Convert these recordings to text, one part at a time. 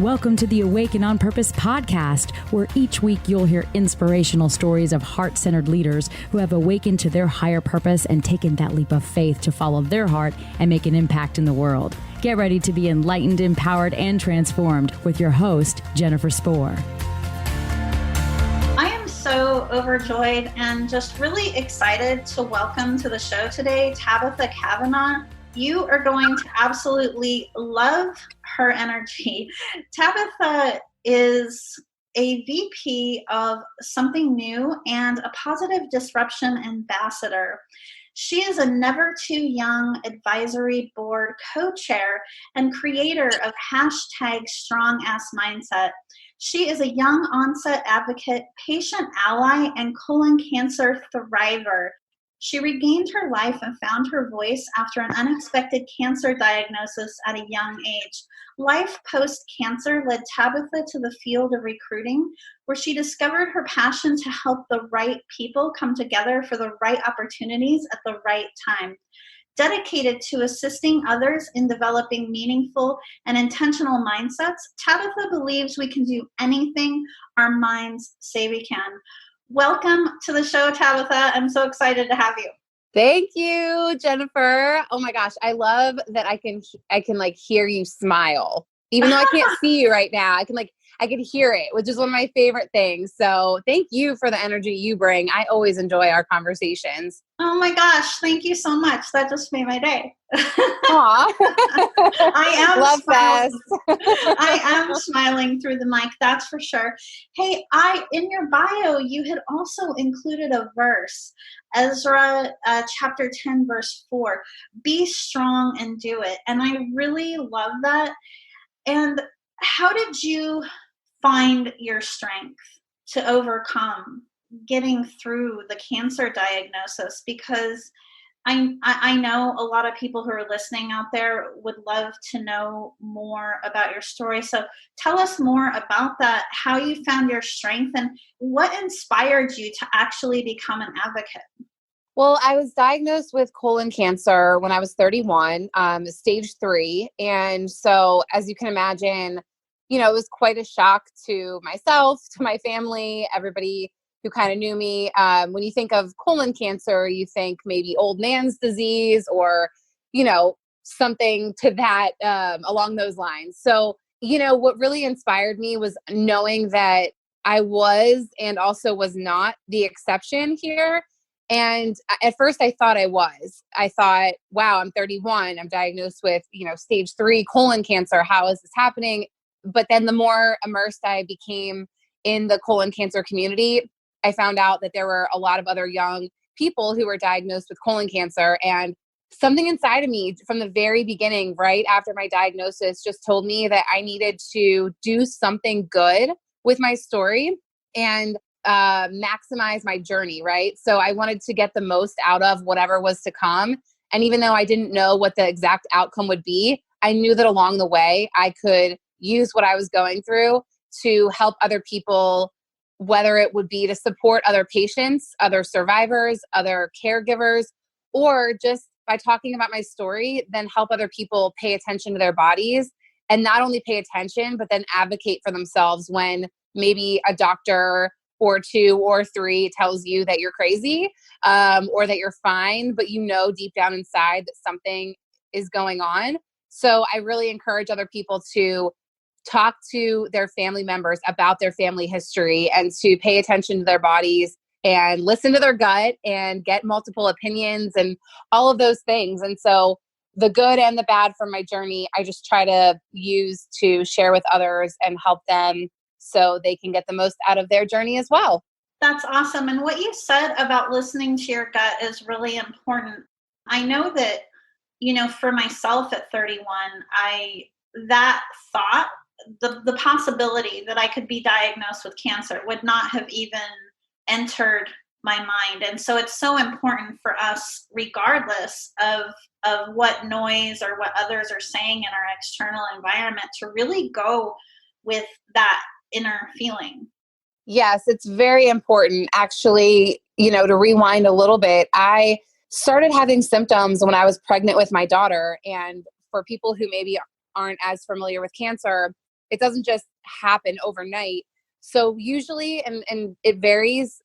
Welcome to the Awaken on Purpose podcast, where each week you'll hear inspirational stories of heart-centered leaders who have awakened to their higher purpose and taken that leap of faith to follow their heart and make an impact in the world. Get ready to be enlightened, empowered, and transformed with your host, Jennifer Spohr. I am so overjoyed and just really excited to welcome to the show today, Tabitha Cavanagh. You are going to absolutely love her energy. Tabitha is a VP of something new and a positive disruption ambassador. She is a NeverTooYoung Advisory Board Co-Chair and creator of #StrongAssMindset. She is a young-onset advocate, patient ally, and colon cancer thriver. She regained her life and found her voice after an unexpected cancer diagnosis at a young age. Life post-cancer led Tabitha to the field of recruiting, where she discovered her passion to help the right people come together for the right opportunities at the right time. Dedicated to assisting others in developing meaningful and intentional mindsets, Tabitha believes we can do anything our minds say we can. Welcome to the show, Tabitha. I'm so excited to have you. Thank you, Jennifer. Oh my gosh, I love that I can like hear you smile. Even though I can't see you right now, I can hear it, which is one of my favorite things. So thank you for the energy you bring. I always enjoy our conversations. Oh my gosh, thank you so much. That just made my day. Aw. I am Love smiling. this. I am smiling through the mic, that's for sure. Hey, in your bio, you had also included a verse, Ezra chapter 10, verse 4. Be strong and do it. And I really love that. And how did you find your strength to overcome getting through the cancer diagnosis? Because I know a lot of people who are listening out there would love to know more about your story. So tell us more about that, how you found your strength, and what inspired you to actually become an advocate. Well, I was diagnosed with colon cancer when I was 31, stage 3. And so as you can imagine, it was quite a shock to myself, to my family, everybody who kind of knew me. When you think of colon cancer, you think maybe old man's disease or, something to that along those lines. So, what really inspired me was knowing that I was and also was not the exception here. And at first I thought I was. I thought, wow, I'm 31. I'm diagnosed with, stage 3 colon cancer. How is this happening? But then the more immersed I became in the colon cancer community, I found out that there were a lot of other young people who were diagnosed with colon cancer. And something inside of me from the very beginning, right after my diagnosis, just told me that I needed to do something good with my story and maximize my journey, right? So I wanted to get the most out of whatever was to come. And even though I didn't know what the exact outcome would be, I knew that along the way, I could use what I was going through to help other people, whether it would be to support other patients, other survivors, other caregivers, or just by talking about my story, then help other people pay attention to their bodies and not only pay attention, but then advocate for themselves when maybe a doctor or 2 or 3 tells you that you're crazy or that you're fine, but deep down inside that something is going on. So I really encourage other people to talk to their family members about their family history and to pay attention to their bodies and listen to their gut and get multiple opinions and all of those things. And so the good and the bad from my journey, I just try to use to share with others and help them so they can get the most out of their journey as well. That's awesome. And what you said about listening to your gut is really important. I know that, for myself at 31, that thought, the possibility that I could be diagnosed with cancer would not have even entered my mind. And so it's so important for us, regardless of what noise or what others are saying in our external environment, to really go with that inner feeling. Yes, it's very important. Actually, to rewind a little bit, I started having symptoms when I was pregnant with my daughter. And for people who maybe aren't as familiar with cancer, It doesn't just happen overnight. So usually, and it varies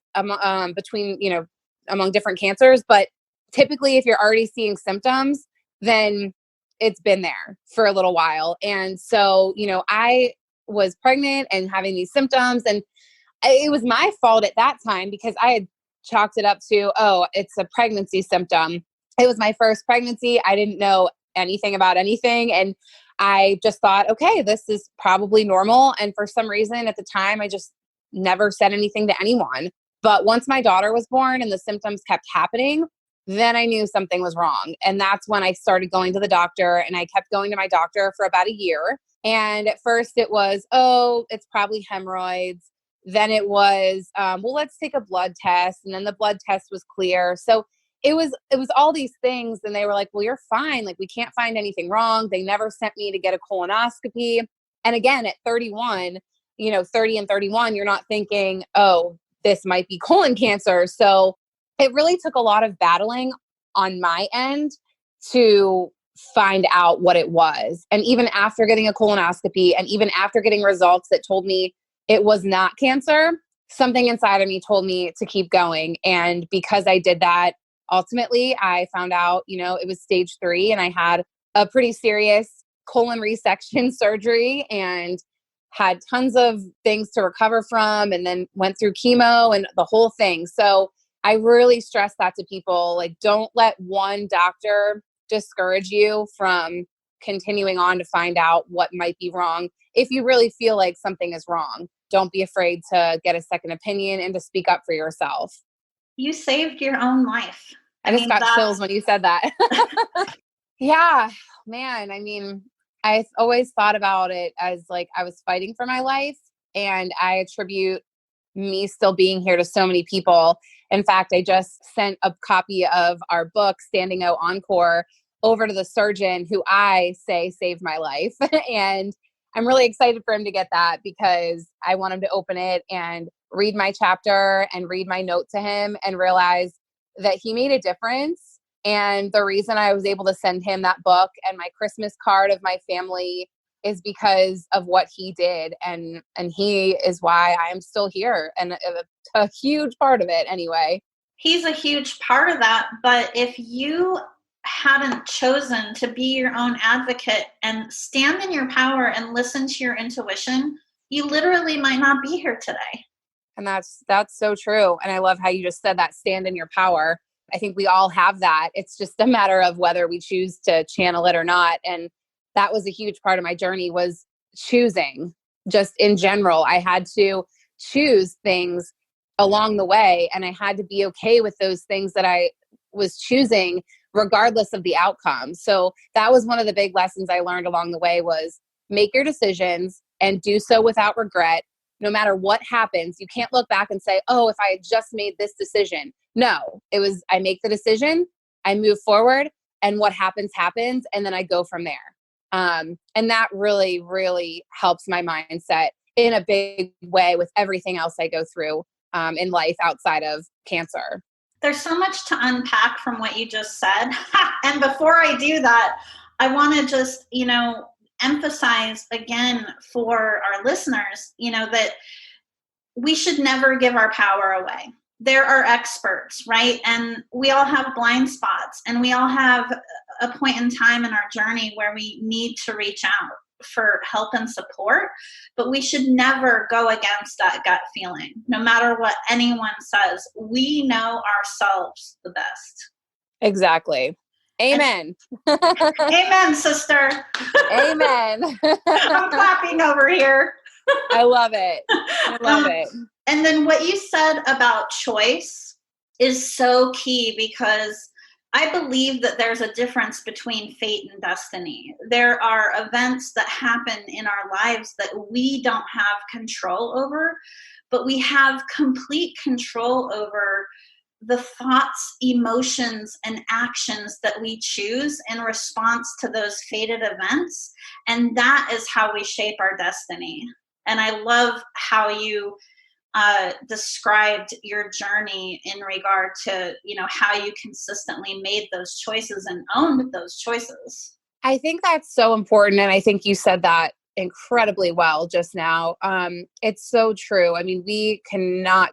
between, among different cancers, but typically if you're already seeing symptoms, then it's been there for a little while. And so, I was pregnant and having these symptoms, and it was my fault at that time because I had chalked it up to, oh, it's a pregnancy symptom. It was my first pregnancy. I didn't know anything about anything. And I just thought, okay, this is probably normal. And for some reason at the time, I just never said anything to anyone. But once my daughter was born and the symptoms kept happening, then I knew something was wrong. And that's when I started going to the doctor, and I kept going to my doctor for about a year. And at first it was, oh, it's probably hemorrhoids. Then it was, well, let's take a blood test. And then the blood test was clear. So it was all these things. And they were like, well, you're fine. Like, we can't find anything wrong. They never sent me to get a colonoscopy. And again, at 31, 30 and 31, you're not thinking, oh, this might be colon cancer. So it really took a lot of battling on my end to find out what it was. And even after getting a colonoscopy, and even after getting results that told me it was not cancer, something inside of me told me to keep going. And because I did that, ultimately, I found out, it was stage 3, and I had a pretty serious colon resection surgery and had tons of things to recover from, and then went through chemo and the whole thing. So I really stress that to people, like, don't let one doctor discourage you from continuing on to find out what might be wrong. If you really feel like something is wrong, don't be afraid to get a second opinion and to speak up for yourself. You saved your own life. I just got chills when you said that. Yeah, man. I mean, I've always thought about it as like I was fighting for my life, and I attribute me still being here to so many people. In fact, I just sent a copy of our book, Standing O Encore, over to the surgeon who I say saved my life. And I'm really excited for him to get that because I want him to open it and read my chapter and read my note to him and realize that he made a difference. And the reason I was able to send him that book and my Christmas card of my family is because of what he did. And he is why I am still here, and a huge part of it anyway. He's a huge part of that. But if you hadn't chosen to be your own advocate and stand in your power and listen to your intuition, you literally might not be here today. And that's so true. And I love how you just said that, stand in your power. I think we all have that. It's just a matter of whether we choose to channel it or not. And that was a huge part of my journey, was choosing. Just in general, I had to choose things along the way, and I had to be okay with those things that I was choosing regardless of the outcome. So that was one of the big lessons I learned along the way, was make your decisions and do so without regret. No matter what happens, you can't look back and say, oh, if I had just made this decision. No, it was, I make the decision, I move forward, and what happens, happens. And then I go from there. And that really, really helps my mindset in a big way with everything else I go through in life outside of cancer. There's so much to unpack from what you just said. And before I do that, I want to just, emphasize again for our listeners, that we should never give our power away. There are experts, right? And we all have blind spots, and we all have a point in time in our journey where we need to reach out for help and support, but we should never go against that gut feeling. No matter what anyone says, we know ourselves the best. Exactly. Amen. Amen, sister. Amen. I'm clapping over here. I love it. I love it. And then what you said about choice is so key, because I believe that there's a difference between fate and destiny. There are events that happen in our lives that we don't have control over, but we have complete control over the thoughts, emotions, and actions that we choose in response to those fated events. And that is how we shape our destiny. And I love how you described your journey in regard to, how you consistently made those choices and owned those choices. I think that's so important. And I think you said that incredibly well just now. It's so true. I mean, we cannot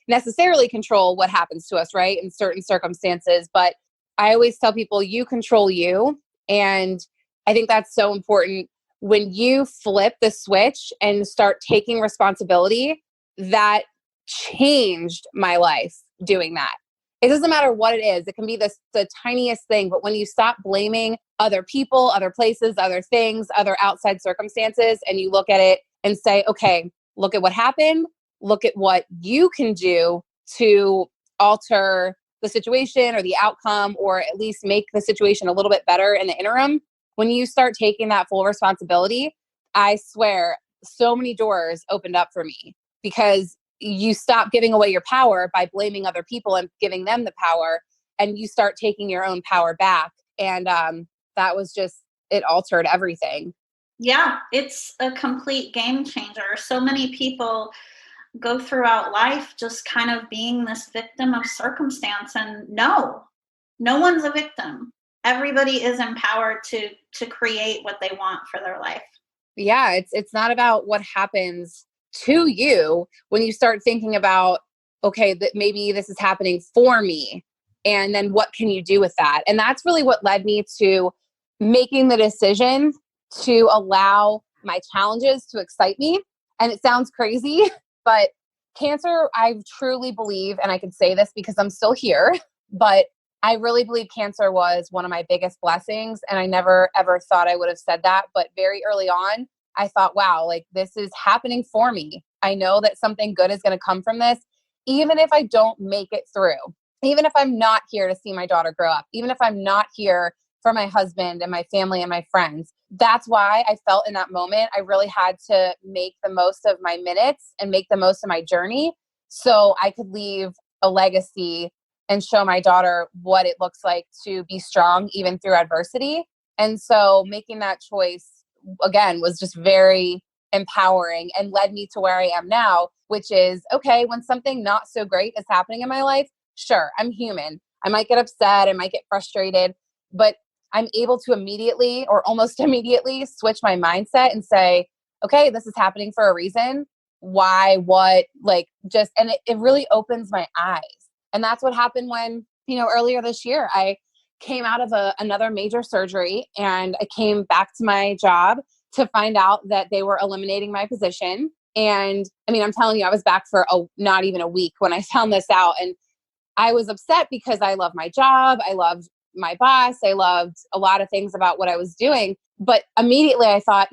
necessarily control what happens to us, right? In certain circumstances, but I always tell people you control you. And I think that's so important. When you flip the switch and start taking responsibility, that changed my life doing that. It doesn't matter what it is. It can be the tiniest thing, but when you stop blaming other people, other places, other things, other outside circumstances, and you look at it and say, okay, look at what happened, look at what you can do to alter the situation or the outcome, or at least make the situation a little bit better in the interim. When you start taking that full responsibility, I swear so many doors opened up for me, because you stop giving away your power by blaming other people and giving them the power, and you start taking your own power back. And that was just, it altered everything. Yeah, it's a complete game changer. So many people go throughout life just kind of being this victim of circumstance, and no one's a victim. Everybody is empowered to create what they want for their life. Yeah, it's not about what happens to you when you start thinking about, okay, that maybe this is happening for me, and then what can you do with that? And that's really what led me to making the decision to allow my challenges to excite me. And it sounds crazy, but cancer, I truly believe, and I can say this because I'm still here, but I really believe cancer was one of my biggest blessings. And I never, ever thought I would have said that. But very early on, I thought, wow, like this is happening for me. I know that something good is going to come from this, even if I don't make it through, even if I'm not here to see my daughter grow up, even if I'm not here for my husband and my family and my friends. That's why I felt in that moment, I really had to make the most of my minutes and make the most of my journey so I could leave a legacy and show my daughter what it looks like to be strong even through adversity. And so making that choice, again, was just very empowering and led me to where I am now, which is, okay, when something not so great is happening in my life, sure, I'm human. I might get upset, I might get frustrated, but I'm able to immediately or almost immediately switch my mindset and say, okay, this is happening for a reason. Why, what, like just, and it really opens my eyes. And that's what happened when, earlier this year, I came out of another major surgery, and I came back to my job to find out that they were eliminating my position. And I mean, I'm telling you, I was back for not even a week when I found this out. And I was upset because I love my job. I loved my boss. I loved a lot of things about what I was doing. But immediately I thought,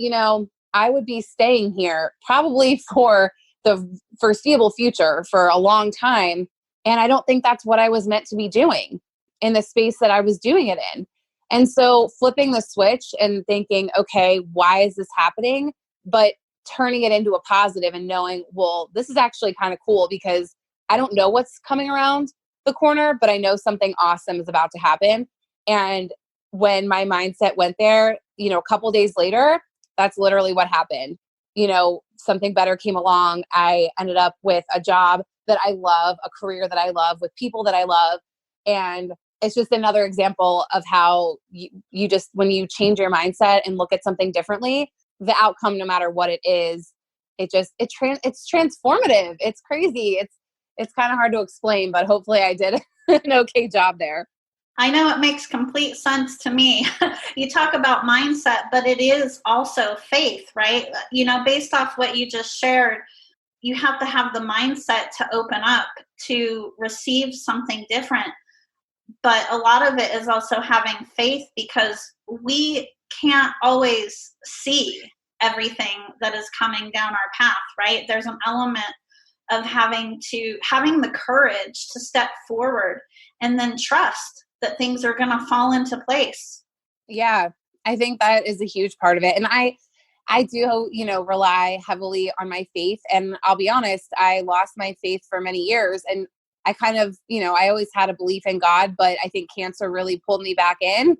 I would be staying here probably for the foreseeable future for a long time. And I don't think that's what I was meant to be doing in the space that I was doing it in. And so flipping the switch and thinking, okay, why is this happening? But turning it into a positive and knowing, well, this is actually kind of cool because I don't know what's coming around the corner, but I know something awesome is about to happen. And when my mindset went there, a couple days later, that's literally what happened. Something better came along. I ended up with a job that I love, a career that I love, with people that I love. And it's just another example of how you just, when you change your mindset and look at something differently, the outcome, no matter what it is, it's transformative. It's crazy. It's kind of hard to explain, but hopefully I did an okay job there. I know it makes complete sense to me. You talk about mindset, but it is also faith, right? Based off what you just shared, you have to have the mindset to open up to receive something different. But a lot of it is also having faith, because we can't always see everything that is coming down our path, right? There's an element of having the courage to step forward and then trust that things are going to fall into place. Yeah, I think that is a huge part of it. And I do, rely heavily on my faith. And I'll be honest, I lost my faith for many years. And I kind of, I always had a belief in God, but I think cancer really pulled me back in.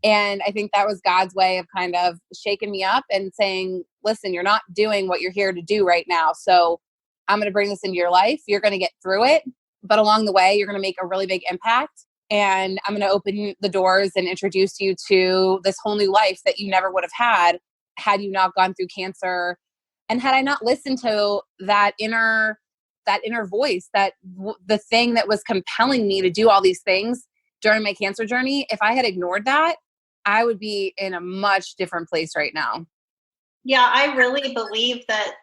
And I think that was God's way of kind of shaking me up and saying, listen, you're not doing what you're here to do right now. So I'm going to bring this into your life. You're going to get through it. But along the way, you're going to make a really big impact. And I'm going to open the doors and introduce you to this whole new life that you never would have had had you not gone through cancer, and had I not listened to that inner voice, the thing that was compelling me to do all these things during my cancer journey, if I had ignored that, I would be in a much different place right now. Yeah, I really believe that,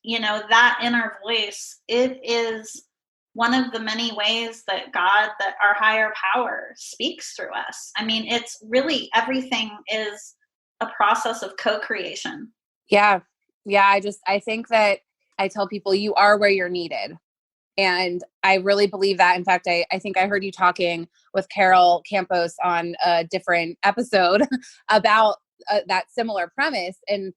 that inner voice, it is one of the many ways that that our higher power speaks through us. I mean, it's really, everything is a process of co-creation. Yeah. Yeah. I think that I tell people you are where you're needed. And I really believe that. In fact, I think I heard you talking with Carol Campos on a different episode about that similar premise. And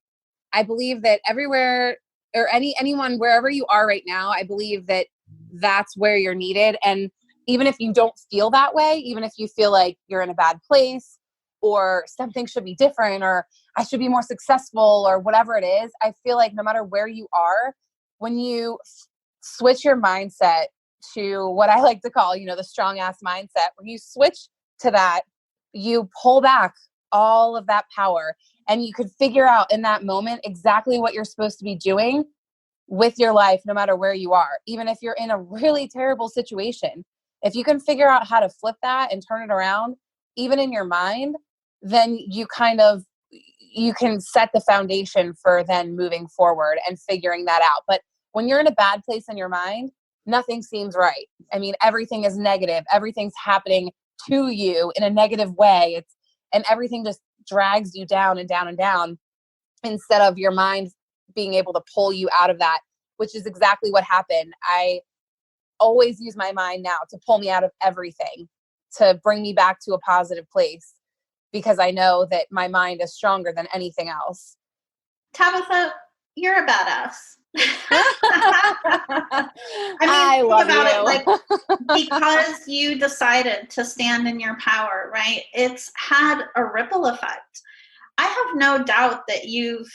I believe that everywhere, or anyone, wherever you are right now, I believe that that's where you're needed. And even if you don't feel that way, even if you feel like you're in a bad place or something should be different, or I should be more successful, or whatever it is, I feel like no matter where you are, when you switch your mindset to what I like to call, the strong ass mindset, when you switch to that, you pull back all of that power, and you could figure out in that moment exactly what you're supposed to be doing with your life, no matter where you are. Even if you're in a really terrible situation, if you can figure out how to flip that and turn it around, even in your mind, then you can set the foundation for then moving forward and figuring that out. But when you're in a bad place in your mind, nothing seems right. I mean, everything is negative. Everything's happening to you in a negative way. And everything just drags you down and down and down, instead of your mind being able to pull you out of that, which is exactly what happened. I always use my mind now to pull me out of everything, to bring me back to a positive place, because I know that my mind is stronger than anything else. Tabitha, you're a badass. I love think about you. it, because you decided to stand in your power, right? It's had a ripple effect. I have no doubt that you've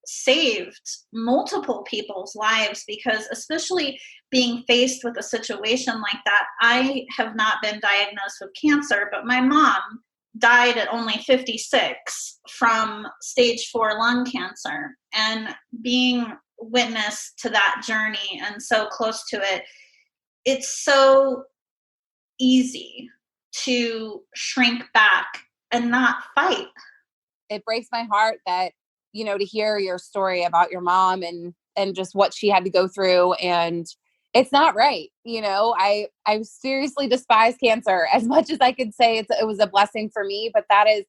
saved multiple people's lives, because especially being faced with a situation like that, I have not been diagnosed with cancer, but my mom died at only 56 from stage 4 lung cancer. And being witness to that journey and so close to it, it's so easy to shrink back and not fight. It breaks my heart that, to hear your story about your mom and just what she had to go through. And it's not right. I seriously despise cancer. As much as I could say it was a blessing for me, but that is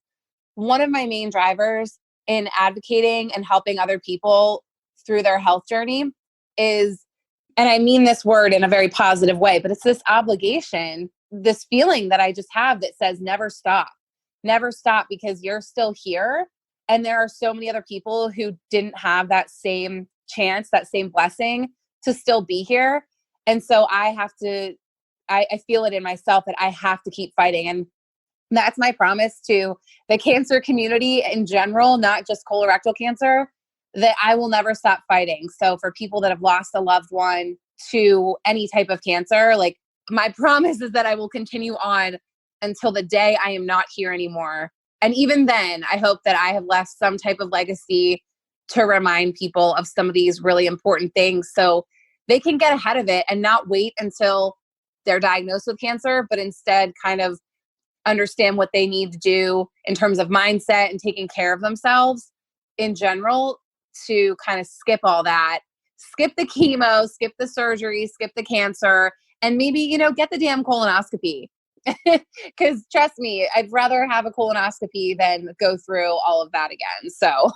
one of my main drivers in advocating and helping other people through their health journey is, and I mean this word in a very positive way, but it's this obligation, this feeling that I just have that says never stop, because you're still here. And there are so many other people who didn't have that same chance, that same blessing to still be here. And so I feel it in myself that I have to keep fighting. And that's my promise to the cancer community in general, not just colorectal cancer, that I will never stop fighting. So for people that have lost a loved one to any type of cancer, my promise is that I will continue on until the day I am not here anymore. And even then, I hope that I have left some type of legacy to remind people of some of these really important things so they can get ahead of it and not wait until they're diagnosed with cancer, but instead kind of understand what they need to do in terms of mindset and taking care of themselves in general, to kind of skip all that, skip the chemo, skip the surgery, skip the cancer, and maybe, get the damn colonoscopy. Because trust me, I'd rather have a colonoscopy than go through all of that again. So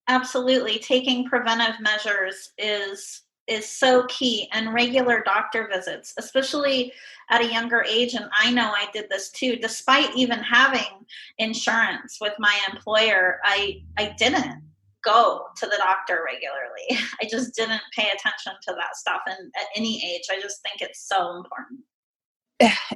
Absolutely. Taking preventive measures is so key, and regular doctor visits, especially at a younger age. And I know I did this too. Despite even having insurance with my employer, I didn't go to the doctor regularly. I just didn't pay attention to that stuff. And at any age, I just think it's so important.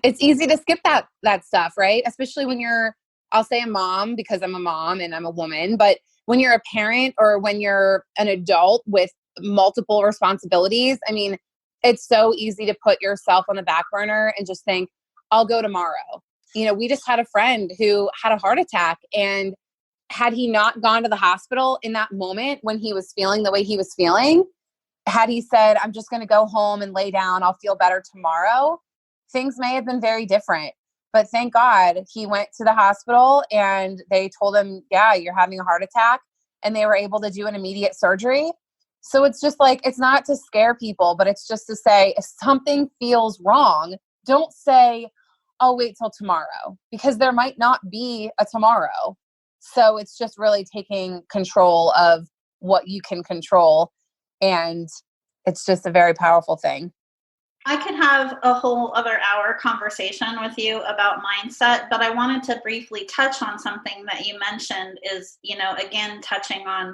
It's easy to skip that stuff, right? Especially when you're, I'll say a mom because I'm a mom and I'm a woman, but when you're a parent or when you're an adult with multiple responsibilities, I mean, it's so easy to put yourself on the back burner and just think, I'll go tomorrow. We just had a friend who had a heart attack and had he not gone to the hospital in that moment when he was feeling the way he was feeling, had he said, I'm just going to go home and lay down, I'll feel better tomorrow, things may have been very different. But thank God he went to the hospital and they told him, yeah, you're having a heart attack. And they were able to do an immediate surgery. So it's just like, it's not to scare people, but it's just to say, if something feels wrong, don't say, I'll wait till tomorrow, because there might not be a tomorrow. So it's just really taking control of what you can control. And it's just a very powerful thing. I could have a whole other hour conversation with you about mindset, but I wanted to briefly touch on something that you mentioned is, again, touching on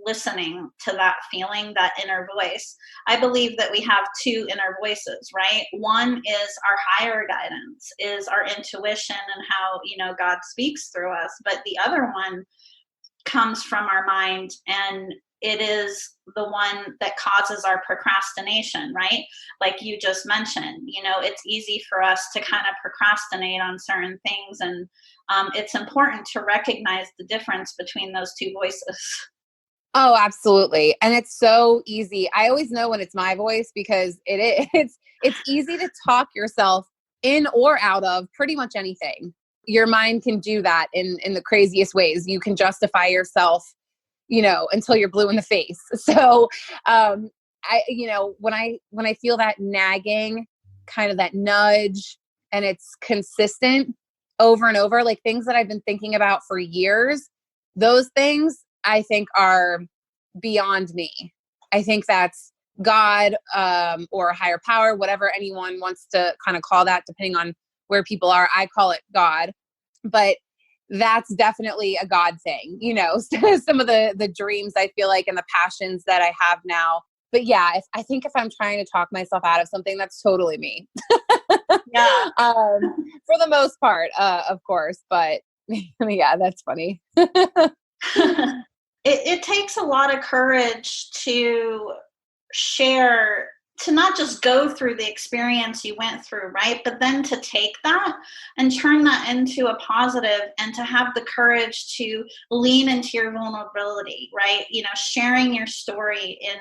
listening to that feeling, that inner voice. I believe that we have two inner voices, right? One is our higher guidance, is our intuition and how, God speaks through us. But the other one comes from our mind, and it is the one that causes our procrastination, right? Like you just mentioned, it's easy for us to kind of procrastinate on certain things. And it's important to recognize the difference between those two voices. Oh, absolutely. And it's so easy. I always know when it's my voice because it's easy to talk yourself in or out of pretty much anything. Your mind can do that in the craziest ways. You can justify yourself, until you're blue in the face. So, when I feel that nagging, kind of that nudge, and it's consistent over and over, like things that I've been thinking about for years, those things I think are beyond me. I think that's God, or a higher power, whatever anyone wants to kind of call that, depending on where people are. I call it God, but that's definitely a God thing, some of the dreams I feel like and the passions that I have now. But yeah, I think if I'm trying to talk myself out of something, that's totally me. Yeah. For the most part, of course, but yeah, that's funny. It takes a lot of courage to share, to not just go through the experience you went through, right? But then to take that and turn that into a positive, and to have the courage to lean into your vulnerability, right? Sharing your story in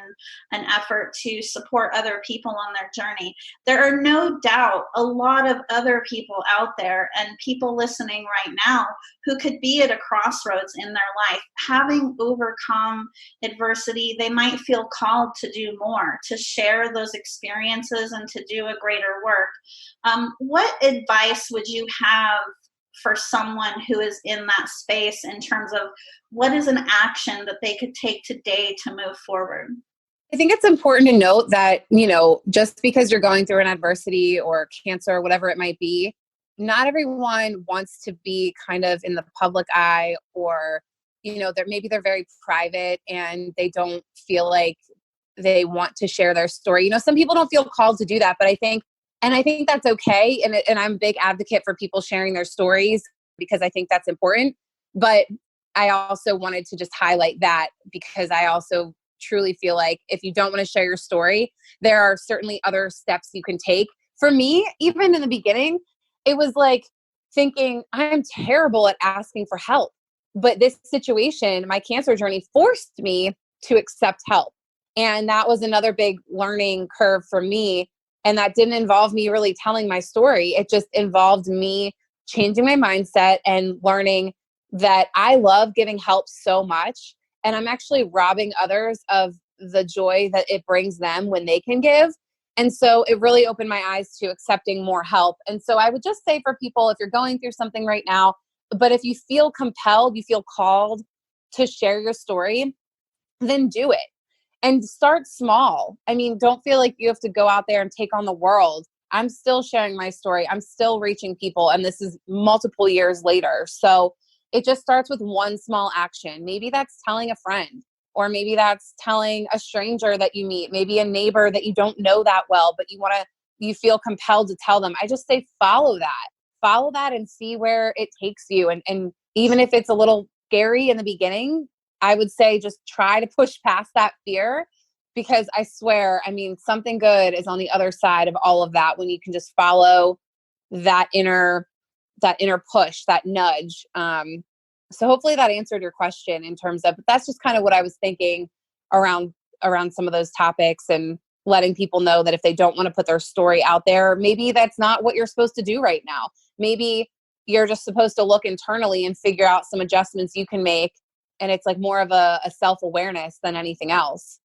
an effort to support other people on their journey. There are no doubt a lot of other people out there and people listening right now who could be at a crossroads in their life. Having overcome adversity, they might feel called to do more, to share those experiences and to do a greater work. What advice would you have for someone who is in that space in terms of what is an action that they could take today to move forward? I think it's important to note that, just because you're going through an adversity or cancer or whatever it might be, not everyone wants to be kind of in the public eye, or, maybe they're very private and they don't feel like they want to share their story. Some people don't feel called to do that, but I think that's okay. And I'm a big advocate for people sharing their stories because I think that's important. But I also wanted to just highlight that because I also truly feel like if you don't want to share your story, there are certainly other steps you can take. For me, even in the beginning, it was like thinking I'm terrible at asking for help. But this situation, my cancer journey, forced me to accept help. And that was another big learning curve for me. And that didn't involve me really telling my story. It just involved me changing my mindset and learning that I love giving help so much. And I'm actually robbing others of the joy that it brings them when they can give. And so it really opened my eyes to accepting more help. And so I would just say for people, if you're going through something right now, but if you feel compelled, you feel called to share your story, then do it. And start small. I mean, don't feel like you have to go out there and take on the world. I'm still sharing my story. I'm still reaching people. And this is multiple years later. So it just starts with one small action. Maybe that's telling a friend, or maybe that's telling a stranger that you meet, maybe a neighbor that you don't know that well, but you feel compelled to tell them. I just say, follow that and see where it takes you. And even if it's a little scary in the beginning, I would say just try to push past that fear, because I swear, something good is on the other side of all of that when you can just follow that inner push, that nudge. So hopefully that answered your question in terms of, but that's just kind of what I was thinking around some of those topics, and letting people know that if they don't want to put their story out there, maybe that's not what you're supposed to do right now. Maybe you're just supposed to look internally and figure out some adjustments you can make. And it's like more of a self-awareness than anything else.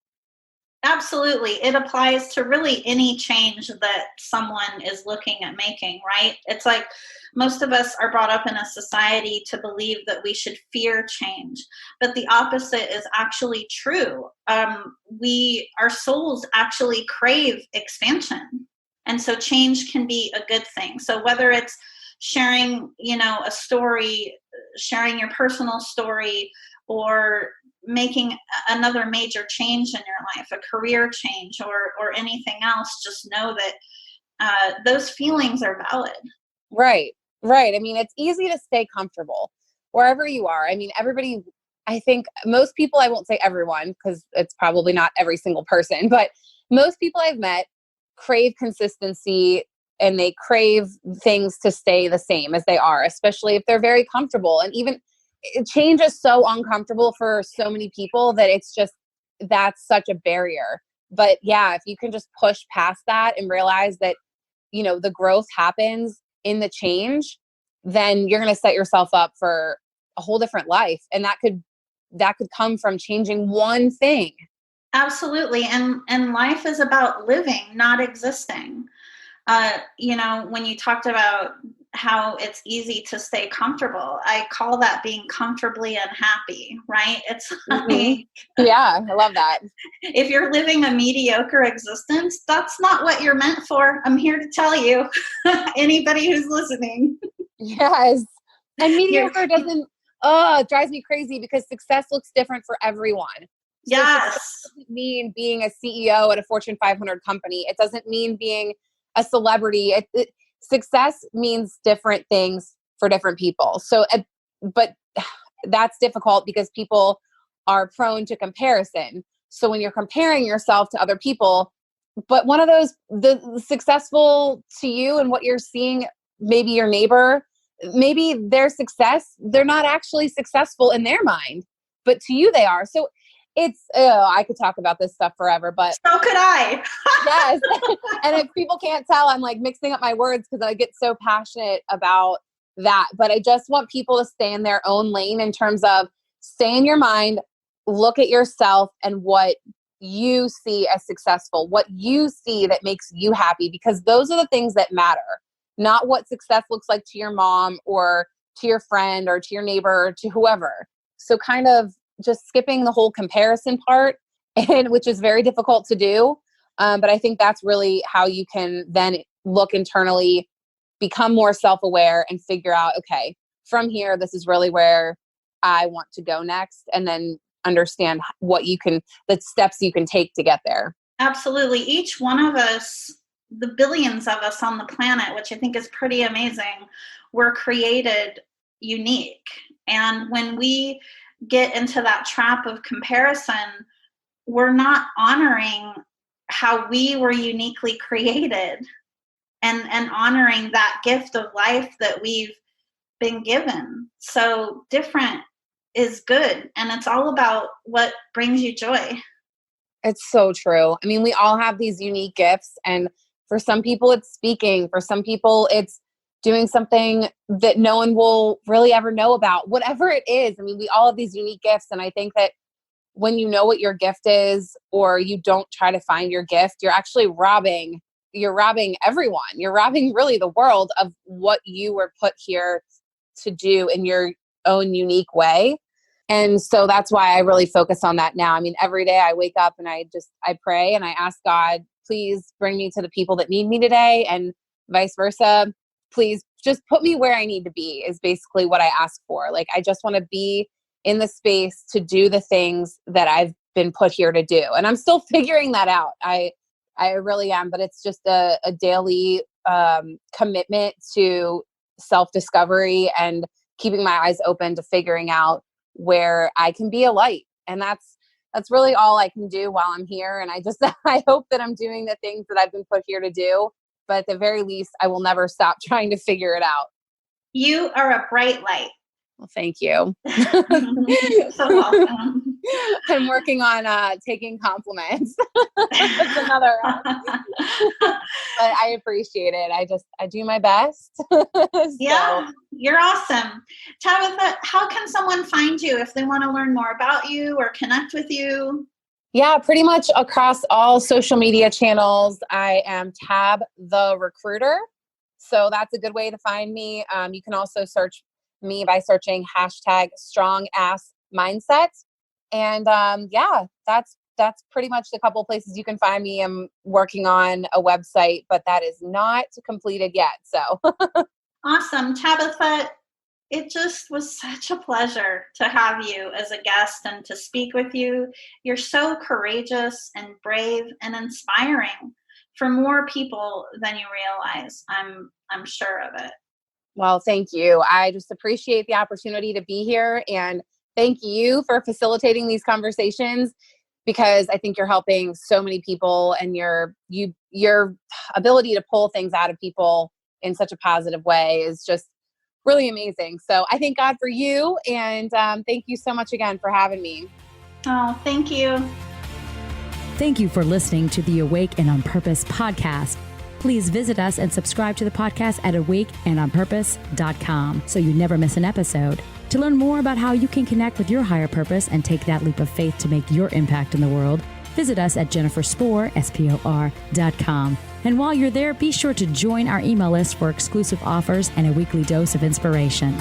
Absolutely. It applies to really any change that someone is looking at making, right? It's like most of us are brought up in a society to believe that we should fear change, but the opposite is actually true. Our souls actually crave expansion. And so change can be a good thing. So whether it's sharing, a story, sharing your personal story, or making another major change in your life, a career change, or anything else, just know that those feelings are valid. Right. I mean, it's easy to stay comfortable wherever you are. I mean, everybody, I think most people, I won't say everyone, because it's probably not every single person, but most people I've met crave consistency, and they crave things to stay the same as they are, especially if they're very comfortable. And even change is so uncomfortable for so many people that that's such a barrier. But yeah, if you can just push past that and realize that, the growth happens in the change, then you're going to set yourself up for a whole different life. And that could come from changing one thing. Absolutely. And life is about living, not existing. When you talked about how it's easy to stay comfortable, I call that being comfortably unhappy, right? It's like, yeah, I love that. If you're living a mediocre existence, that's not what you're meant for. I'm here to tell you, anybody who's listening. Yes. And mediocre it drives me crazy, because success looks different for everyone. So yes. It doesn't mean being a CEO at a Fortune 500 company. It doesn't mean being a celebrity. Success means different things for different people. So, but that's difficult because people are prone to comparison. So when you're comparing yourself to other people, but one of those, the successful to you and what you're seeing, maybe your neighbor, maybe their success, they're not actually successful in their mind, but to you they are. So I could talk about this stuff forever, but so could I. Yes. And if people can't tell, I'm like mixing up my words because I get so passionate about that. But I just want people to stay in their own lane in terms of stay in your mind, look at yourself and what you see as successful, what you see that makes you happy, because those are the things that matter, not what success looks like to your mom or to your friend or to your neighbor or to whoever. So kind of just skipping the whole comparison part, and which is very difficult to do. But I think that's really how you can then look internally, become more self-aware, and figure out, okay, from here, this is really where I want to go next. And then understand the steps you can take to get there. Absolutely. Each one of us, the billions of us on the planet, which I think is pretty amazing, were created unique. And when we get into that trap of comparison, we're not honoring how we were uniquely created and honoring that gift of life that we've been given. So different is good, and it's all about what brings you joy. It's so true. I mean, we all have these unique gifts, and for some people it's speaking, for some people it's doing something that no one will really ever know about, whatever it is. I mean, we all have these unique gifts. And I think that when you know what your gift is, or you don't try to find your gift, you're actually robbing everyone. You're robbing really the world of what you were put here to do in your own unique way. And so that's why I really focus on that now. I mean, every day I wake up and I pray and I ask God, please bring me to the people that need me today, and vice versa. Please just put me where I need to be, is basically what I ask for. Like, I just want to be in the space to do the things that I've been put here to do. And I'm still figuring that out. I really am, but it's just a daily commitment to self-discovery and keeping my eyes open to figuring out where I can be a light. And that's really all I can do while I'm here. And I hope that I'm doing the things that I've been put here to do. But at the very least, I will never stop trying to figure it out. You are a bright light. Well, thank you. You're so welcome. I'm working on taking compliments. That's another but I appreciate it. I do my best. Yeah, you're awesome. Tabitha, how can someone find you if they want to learn more about you or connect with you? Yeah, pretty much across all social media channels. I am Tab the Recruiter. So that's a good way to find me. You can also search me by searching #StrongAssMindset. And that's pretty much the couple places you can find me. I'm working on a website, but that is not completed yet. So Awesome. Tabitha, it just was such a pleasure to have you as a guest and to speak with you. You're so courageous and brave and inspiring for more people than you realize. I'm sure of it. well, thank you. I just appreciate the opportunity to be here, and thank you for facilitating these conversations, because I think you're helping so many people, and your ability to pull things out of people in such a positive way is just really amazing. So I thank God for you, and thank you so much again for having me. Oh, thank you. Thank you for listening to the Awake and on Purpose podcast. Please visit us and subscribe to the podcast at awakeandonpurpose.com so you never miss an episode. To learn more about how you can connect with your higher purpose and take that leap of faith to make your impact in the world, visit us at jenniferspor.com. And while you're there, be sure to join our email list for exclusive offers and a weekly dose of inspiration.